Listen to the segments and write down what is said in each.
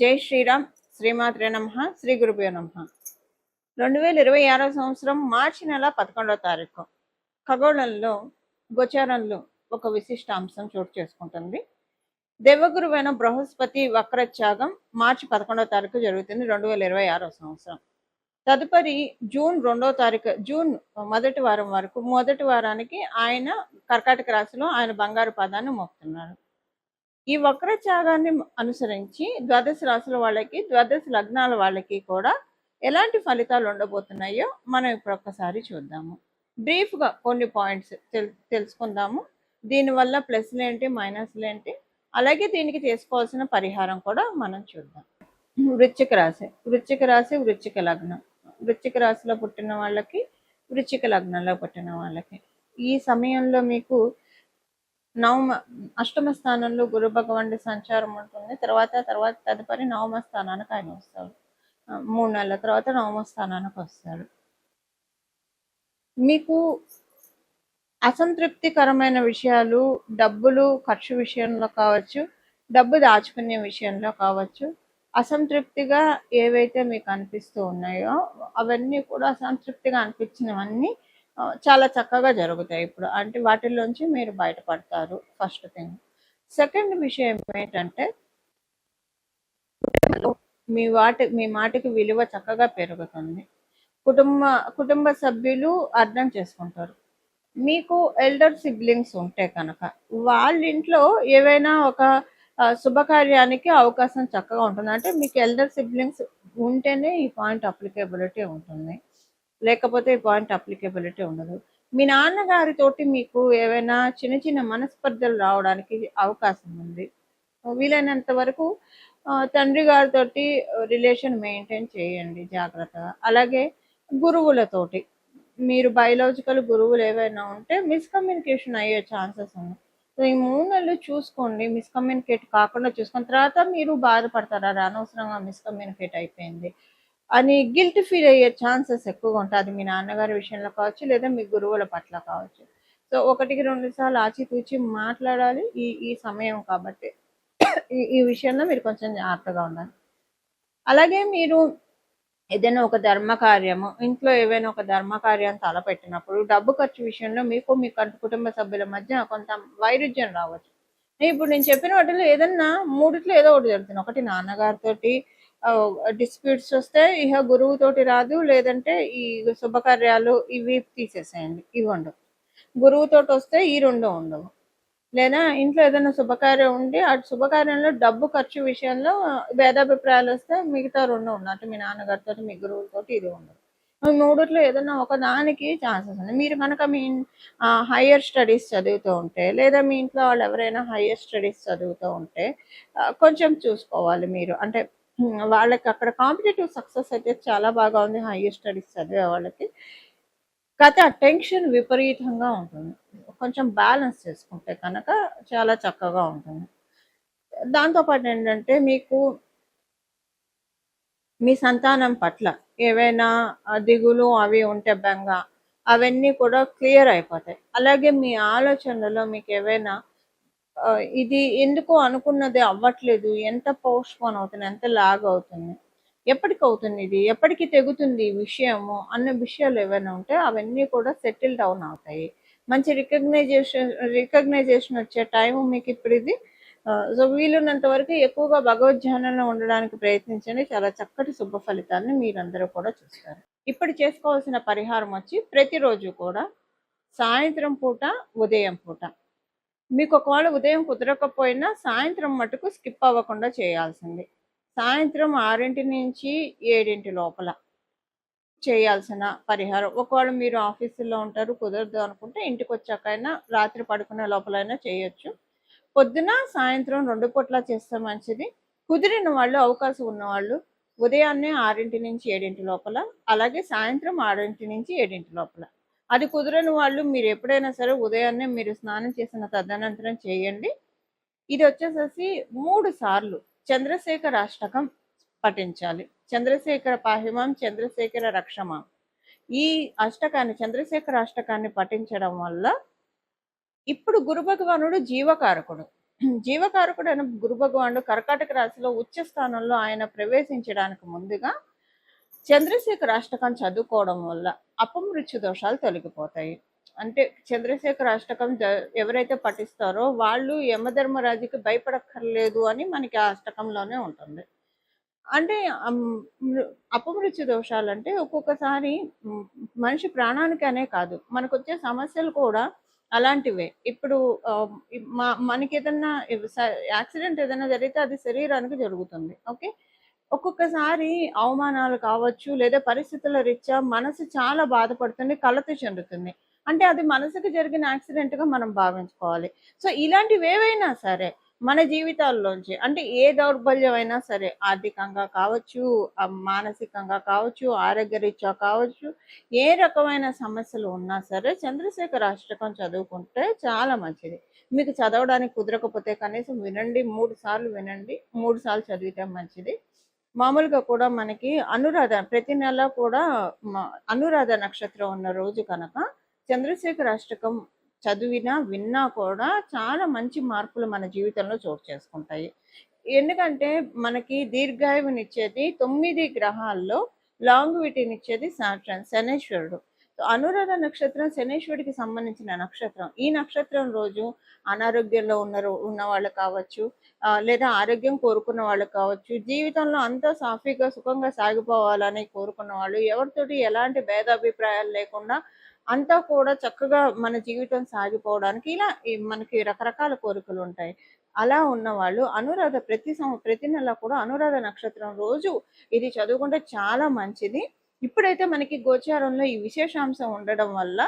జై శ్రీరామ్. శ్రీమాత్రే నమః. శ్రీ గురుభ్యో నమః. 2026 సంవత్సరం మార్చి నెల 11వ తారీఖు ఖగోళంలో గోచారంలో ఒక విశిష్ట అంశం చోటు చేసుకుంటుంది. దేవగురువైన బృహస్పతి వక్రత్యాగం మార్చి 11వ తారీఖు జరుగుతుంది 2026 సంవత్సరం. తదుపరి జూన్ 2వ తారీఖు, జూన్ మొదటి వారం వరకు, మొదటి వారానికి ఆయన కర్కాటక రాశిలో ఆయన బంగారు పాదాన్ని మోపుతున్నారు. ఈ వక్రత్యాగాన్ని అనుసరించి ద్వాదశ రాశుల వాళ్ళకి, ద్వాదశ లగ్నాల వాళ్ళకి కూడా ఎలాంటి ఫలితాలు ఉండబోతున్నాయో మనం ఇప్పుడు ఒక్కసారి చూద్దాము. బ్రీఫ్గా కొన్ని పాయింట్స్ తెలుసుకుందాము. దీనివల్ల ప్లస్లు ఏంటి, మైనస్లు ఏంటి, అలాగే దీనికి చేసుకోవాల్సిన పరిహారం కూడా మనం చూద్దాం. వృశ్చిక రాశి, వృశ్చిక లగ్నం. వృశ్చిక రాశిలో పుట్టిన వాళ్ళకి, వృశ్చిక లగ్నంలో పుట్టిన వాళ్ళకి ఈ సమయంలో మీకు అష్టమ స్థానంలో గురు భగవానుడి సంచారం ఉంటుంది. తదుపరి నవమ స్థానానికి ఆయన వస్తాడు. 3 నెలల తర్వాత నవమ స్థానానికి వస్తాడు. మీకు అసంతృప్తికరమైన విషయాలు, డబ్బులు ఖర్చు విషయంలో కావచ్చు, డబ్బు దాచుకునే విషయంలో కావచ్చు, అసంతృప్తిగా ఏవైతే మీకు అనిపిస్తూ ఉన్నాయో అవన్నీ కూడా అసంతృప్తిగా అనిపించినవన్నీ చాలా చక్కగా జరుగుతాయి ఇప్పుడు. అంటే వాటిల్లోంచి మీరు బయటపడతారు. First thing. సెకండ్ విషయం ఏంటంటే మీ మాటకి విలువ చక్కగా పెరుగుతుంది. కుటుంబ సభ్యులు అర్థం చేసుకుంటారు. మీకు ఎల్డర్ సిబ్లింగ్స్ ఉంటే కనుక వాళ్ళ ఇంట్లో ఏవైనా ఒక శుభకార్యానికి అవకాశం చక్కగా ఉంటుంది. అంటే మీకు ఎల్డర్ సిబ్లింగ్స్ ఉంటేనే ఈ పాయింట్ అప్లికేబిలిటీ ఉంటుంది, లేకపోతే ఈ పాయింట్ అప్లికేబిలిటీ ఉండదు. మీ నాన్నగారితోటి మీకు ఏవైనా చిన్న చిన్న మనస్పర్ధలు రావడానికి అవకాశం ఉంది. వీలైనంత వరకు తండ్రి గారితో రిలేషన్ మెయింటైన్ చేయండి జాగ్రత్తగా. అలాగే గురువులతోటి, మీరు బయలాజికల్ గురువులు ఏవైనా ఉంటే మిస్కమ్యూనికేషన్ అయ్యే ఛాన్సెస్ ఉన్నాయి. సో ఈ 3 నెలలు చూసుకోండి, మిస్కమ్యూనికేట్ కాకుండా చూసుకున్న తర్వాత మీరు బాధపడతారు, అనవసరంగా మిస్కమ్యూనికేట్ అయిపోయింది అని గిల్ట్ ఫీల్ అయ్యే ఛాన్సెస్ ఎక్కువగా ఉంటాయి. అది మీ నాన్నగారి విషయంలో కావచ్చు, లేదా మీ గురువుల పట్ల కావచ్చు. సో 1-2 సార్లు ఆచితూచి మాట్లాడాలి ఈ సమయం కాబట్టి. ఈ విషయంలో మీరు కొంచెం జాగ్రత్తగా ఉండాలి. అలాగే మీరు ఏదైనా ఒక ధర్మకార్యము, ఇంట్లో ఏవైనా ఒక ధర్మకార్యం తలపెట్టినప్పుడు డబ్బు ఖర్చు విషయంలో మీకు మీ కుటుంబ సభ్యుల మధ్య కొంత వైరుధ్యం రావచ్చు. ఇప్పుడు నేను చెప్పిన వాటిలో ఏదన్నా 3 ఏదో ఒకటి జరుగుతుంది. ఒకటి నాన్నగారితోటి డిస్ప్యూట్స్ వస్తే ఇహ గురువుతోటి రాదు, లేదంటే ఈ శుభకార్యాలు ఇవి తీసేసేయండి, ఇవి ఉండవు. గురువుతోటి వస్తే ఈ 2 ఉండవు. లేదా ఇంట్లో ఏదైనా శుభకార్యం ఉండి ఆ శుభకార్యంలో డబ్బు ఖర్చు విషయంలో భేదాభిప్రాయాలు వస్తే మిగతా 2 ఉండవు. అంటే మీ నాన్నగారితో, మీ గురువులతోటి ఇది ఉండదు. 3 ఏదైనా ఒక దానికి ఛాన్సెస్ ఉన్నాయి. మీరు కనుక మీ హయ్యర్ స్టడీస్ చదువుతూ ఉంటే, లేదా మీ ఇంట్లో వాళ్ళు ఎవరైనా హయ్యర్ స్టడీస్ చదువుతూ ఉంటే కొంచెం చూసుకోవాలి మీరు. అంటే వాళ్ళకి అక్కడ కాంపిటేటివ్ సక్సెస్ అయితే చాలా బాగా ఉంది హయ్యర్ స్టడీస్ చదివే వాళ్ళకి. కాకపోతే ఆ టెన్షన్ విపరీతంగా ఉంటుంది. కొంచెం బ్యాలెన్స్ చేసుకుంటే కనుక చాలా చక్కగా ఉంటుంది. దాంతోపాటు ఏంటంటే మీకు మీ సంతానం పట్ల ఏవైనా దిగులు అవి ఉంటే బెంగ, అవన్నీ కూడా క్లియర్ అయిపోతాయి. అలాగే మీ ఆలోచనలలో మీకు ఏవైనా ఇది ఎందుకో అనుకున్నది అవ్వట్లేదు, ఎంత పోస్ట్పోన్ అవుతుంది, ఎంత లాగ్ అవుతుంది, ఎప్పటికి అవుతుంది, ఇది ఎప్పటికి తెగుతుంది ఈ విషయము అన్న విషయాలు ఏవైనా ఉంటే అవన్నీ కూడా సెటిల్ డౌన్ అవుతాయి. మంచి రికగ్నైజేషన్ వచ్చే టైం మీకు ఇప్పుడు ఇది. సో వీలున్నంత వరకు ఎక్కువగా భగవద్ధ్యానంలో ఉండడానికి ప్రయత్నించండి. చాలా చక్కటి శుభ ఫలితాన్ని మీరందరూ కూడా చూస్తారు. ఇప్పుడు చేసుకోవాల్సిన పరిహారం వచ్చి ప్రతిరోజు కూడా సాయంత్రం పూట, ఉదయం పూట, మీకు ఒకవేళ ఉదయం కుదరకపోయినా సాయంత్రం మటుకు స్కిప్ అవ్వకుండా చేయాల్సింది. సాయంత్రం 6 నుంచి 7 లోపల చేయాల్సిన పరిహారం. ఒకవేళ మీరు ఆఫీసులో ఉంటారు, కుదరదు అనుకుంటే ఇంటికి వచ్చాకైనా రాత్రి పడుకునే లోపలైనా చేయొచ్చు. పొద్దున సాయంత్రం 2 పూట్ల చేస్తే మంచిది. కుదిరిన వాళ్ళు, అవకాశం ఉన్నవాళ్ళు ఉదయాన్నే 6 నుంచి 7 లోపల, అలాగే సాయంత్రం 6 నుంచి 7 లోపల. అది కుదరని వాళ్ళు మీరు ఎప్పుడైనా సరే ఉదయాన్నే మీరు స్నానం చేసిన తదనంతరం చేయండి. ఇది వచ్చేసేసి 3 సార్లు చంద్రశేఖర అష్టకం పఠించాలి. చంద్రశేఖర పాహిమాం, చంద్రశేఖర రక్షమాం. ఈ అష్టకాన్ని, చంద్రశేఖర అష్టకాన్ని పఠించడం వల్ల ఇప్పుడు గురు భగవానుడు జీవకారకుడు. జీవకారకుడైన గురు భగవానుడు కర్కాటక రాశిలో ఉచ్చ స్థానంలో ఆయన ప్రవేశించడానికి ముందుగా చంద్రశేఖర అష్టకం చదువుకోవడం వల్ల అపమృత్యు దోషాలు తొలగిపోతాయి. అంటే చంద్రశేఖర అష్టకం ఎవరైతే పఠిస్తారో వాళ్ళు యమధర్మరాజుకి భయపడక్కర్లేదు అని మనకి ఆ అష్టకంలోనే ఉంటుంది. అంటే అపమృత్యు దోషాలంటే ఒక్కొక్కసారి మనిషి ప్రాణానికనే కాదు, మనకొచ్చే సమస్యలు కూడా అలాంటివే. ఇప్పుడు మనకేదన్నా యాక్సిడెంట్ ఏదైనా జరిగితే అది శరీరానికి జరుగుతుంది. ఓకే. ఒక్కొక్కసారి అవమానాలు కావచ్చు, లేదా పరిస్థితుల రీత్యా మనసు చాలా బాధపడుతుంది, కలత చెందుతుంది. అంటే అది మనసుకు జరిగిన యాక్సిడెంట్‌గా మనం భావించుకోవాలి. సో, ఇలాంటివేవైనా సరే మన జీవితాల్లోంచి అంటే ఏ దౌర్బల్యం అయినా సరే, ఆర్థికంగా కావచ్చు, మానసికంగా కావచ్చు, ఆరోగ్యరీత్యా కావచ్చు, ఏ రకమైన సమస్యలు ఉన్నా సరే చంద్రశేఖర అష్టకం చదువుకుంటే చాలా మంచిది. మీకు చదవడానికి కుదరకపోతే కనీసం వినండి, 3 సార్లు వినండి. 3 సార్లు చదివితే మంచిది. మామూలుగా కూడా మనకి అనురాధ ప్రతి నెల కూడా అనురాధ నక్షత్రం ఉన్న రోజు కనుక చంద్రశేఖర అష్టకం చదివినా విన్నా కూడా చాలా మంచి మార్పులు మన జీవితంలో చోటు చేసుకుంటాయి. ఎందుకంటే మనకి దీర్ఘాయువునిచ్చేది 9 గ్రహాల్లో లాంగ్విటీనిచ్చేది సాటర్న్, శనేశ్వరుడు. అనురాధ నక్షత్రం శనేశ్వరుడికి సంబంధించిన నక్షత్రం. ఈ నక్షత్రం రోజు అనారోగ్యంలో ఉన్న వాళ్ళు కావచ్చు, లేదా ఆరోగ్యం కోరుకున్న వాళ్ళు కావచ్చు, జీవితంలో అంతా సాఫీగా సుఖంగా సాగిపోవాలని కోరుకున్న వాళ్ళు, ఎవరితోటి ఎలాంటి భేదాభిప్రాయాలు లేకుండా అంతా కూడా చక్కగా మన జీవితం సాగిపోవడానికి ఇలా మనకి రకరకాల కోరికలు ఉంటాయి. అలా ఉన్నవాళ్ళు అనురాధ ప్రతి నెల కూడా అనురాధ నక్షత్రం రోజు ఇది చదువుకుంటే చాలా మంచిది. ఇప్పుడైతే మనకి గోచారంలో ఈ విశేషాంశం ఉండడం వల్ల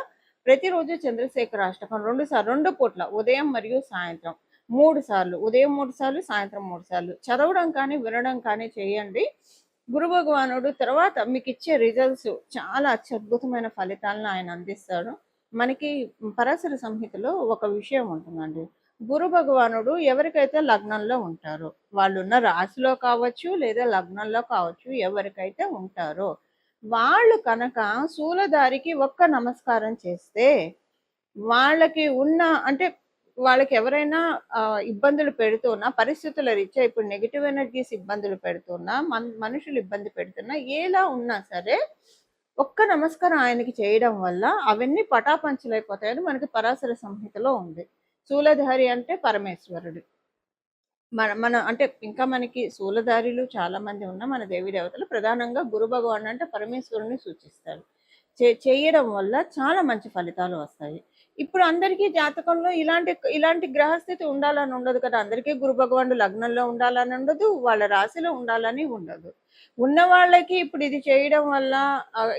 ప్రతిరోజు చంద్రశేఖర అష్టకం 2 పూట్ల ఉదయం మరియు సాయంత్రం 3 సార్లు, ఉదయం 3 సార్లు, సాయంత్రం 3 సార్లు చదవడం కానీ వినడం కానీ చేయండి. గురు భగవానుడు తర్వాత మీకు ఇచ్చే రిజల్ట్స్ చాలా అత్యద్భుతమైన ఫలితాలను ఆయన అందిస్తాడు. మనకి పరాశర సంహితలో ఒక విషయం ఉంటుందండి. గురు భగవానుడు ఎవరికైతే లగ్నంలో ఉంటారో, వాళ్ళున్న రాశిలో కావచ్చు లేదా లగ్నంలో కావచ్చు, ఎవరికైతే ఉంటారో వాళ్ళు కనుక శూలధారికి ఒక్క నమస్కారం చేస్తే వాళ్ళకి ఉన్న అంటే వాళ్ళకి ఎవరైనా ఇబ్బందులు పెడుతున్నా, పరిస్థితుల రీత్యా ఇప్పుడు నెగిటివ్ ఎనర్జీస్ ఇబ్బందులు పెడుతున్నా, మనుషులు ఇబ్బంది పెడుతున్నా, ఎలా ఉన్నా సరే ఒక్క నమస్కారం ఆయనకి చేయడం వల్ల అవన్నీ పటాపంచలైపోతాయని మనకి పరాశర సంహితలో ఉంది. శూలధారి అంటే పరమేశ్వరుడు. మన అంటే ఇంకా మనకి శూలధారులు చాలా మంది ఉన్న మన దేవీ దేవతలు ప్రధానంగా గురు భగవాన్ అంటే పరమేశ్వరుని సూచిస్తారు. చేయడం వల్ల చాలా మంచి ఫలితాలు వస్తాయి. ఇప్పుడు అందరికీ జాతకంలో ఇలాంటి గ్రహస్థితి ఉండాలని ఉండదు కదా. అందరికీ గురు భగవానుడు లగ్నంలో ఉండాలని ఉండదు, వాళ్ళ రాశిలో ఉండాలని ఉండదు. ఉన్న వాళ్ళకి ఇప్పుడు ఇది చేయడం వల్ల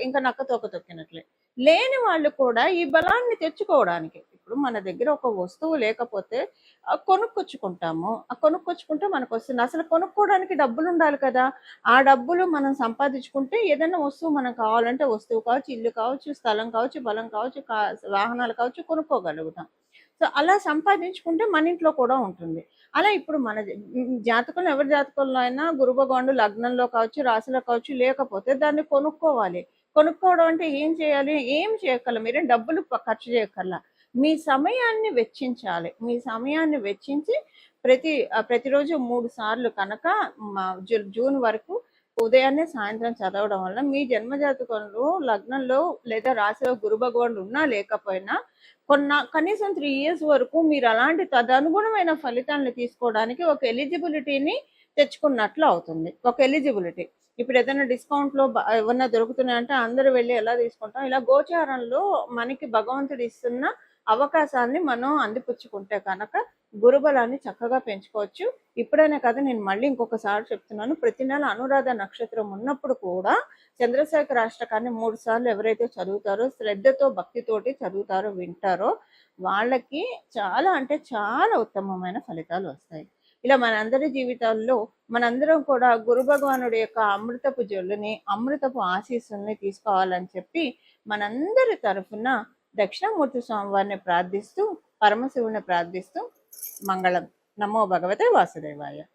ఇంకా నక్కతోక తొక్కినట్లే. లేని వాళ్ళు కూడా ఈ బలాన్ని తెచ్చుకోవడానికి ఇప్పుడు మన దగ్గర ఒక వస్తువు లేకపోతే కొనుక్కొచ్చుకుంటాము. కొనుక్కొచ్చుకుంటే మనకు వస్తుంది. అసలు కొనుక్కోవడానికి డబ్బులు ఉండాలి కదా. ఆ డబ్బులు మనం సంపాదించుకుంటే ఏదైనా వస్తువు మనం కావాలంటే వస్తువు కావచ్చు, ఇల్లు కావచ్చు, స్థలం కావచ్చు, బలం కావచ్చు, వాహనాలు కావచ్చు, కొనుక్కోగలుగుతాం. సో అలా సంపాదించుకుంటే మన ఇంట్లో కూడా ఉంటుంది. అలా ఇప్పుడు మన జాతకంలో ఎవరి జాతకంలో అయినా గురు భగవానుడు లగ్నంలో కావచ్చు, రాశిలో కావచ్చు లేకపోతే దాన్ని కొనుక్కోవాలి. కొనుక్కోవడం అంటే ఏం చేయాలి? ఏం చేయక్కర్లా, మీరేం డబ్బులు ఖర్చు చేయక్కర్లా. మీ సమయాన్ని వెచ్చించాలి. మీ సమయాన్ని వెచ్చించి ప్రతిరోజు 3 సార్లు కనుక జూన్ వరకు ఉదయాన్నే సాయంత్రం చదవడం వల్ల మీ జన్మజాతకంలో లగ్నంలో లేదా రాశిలో గురు భగవానుడు ఉన్నా లేకపోయినా కనీసం 3 years వరకు మీరు అలాంటి తదనుగుణమైన ఫలితాలను తీసుకోవడానికి ఒక ఎలిజిబిలిటీని తెచ్చుకున్నట్లు అవుతుంది. ఒక ఎలిజిబిలిటీ. ఇప్పుడు ఏదైనా డిస్కౌంట్లో ఏమన్నా దొరుకుతున్నాయంటే అందరూ వెళ్ళి ఎలా తీసుకుంటాం, ఇలా గోచారంలో మనకి భగవంతుడు ఇస్తున్న అవకాశాన్ని మనం అందిపుచ్చుకుంటే కనుక గురుబలాన్ని చక్కగా పెంచుకోవచ్చు. ఇప్పుడైనా కదా, నేను మళ్ళీ ఇంకొకసారి చెప్తున్నాను, ప్రతి నెల అనురాధ నక్షత్రం ఉన్నప్పుడు కూడా చంద్రశేఖర అష్టకాన్ని 3 సార్లు ఎవరైతే చదువుతారో, శ్రద్ధతో భక్తితోటి చదువుతారో వింటారో వాళ్ళకి చాలా అంటే చాలా ఉత్తమమైన ఫలితాలు వస్తాయి. ఇలా మనందరి జీవితాల్లో మనందరం కూడా గురు భగవానుడి యొక్క అమృతపు జల్లుని, అమృతపు ఆశీస్సుల్ని తీసుకోవాలని చెప్పి మనందరి తరఫున దక్షిణామూర్తి స్వామివారిని ప్రార్థిస్తూ, పరమశివుని ప్రార్థిస్తూ మంగళం. నమో భగవతే వాసుదేవాయ.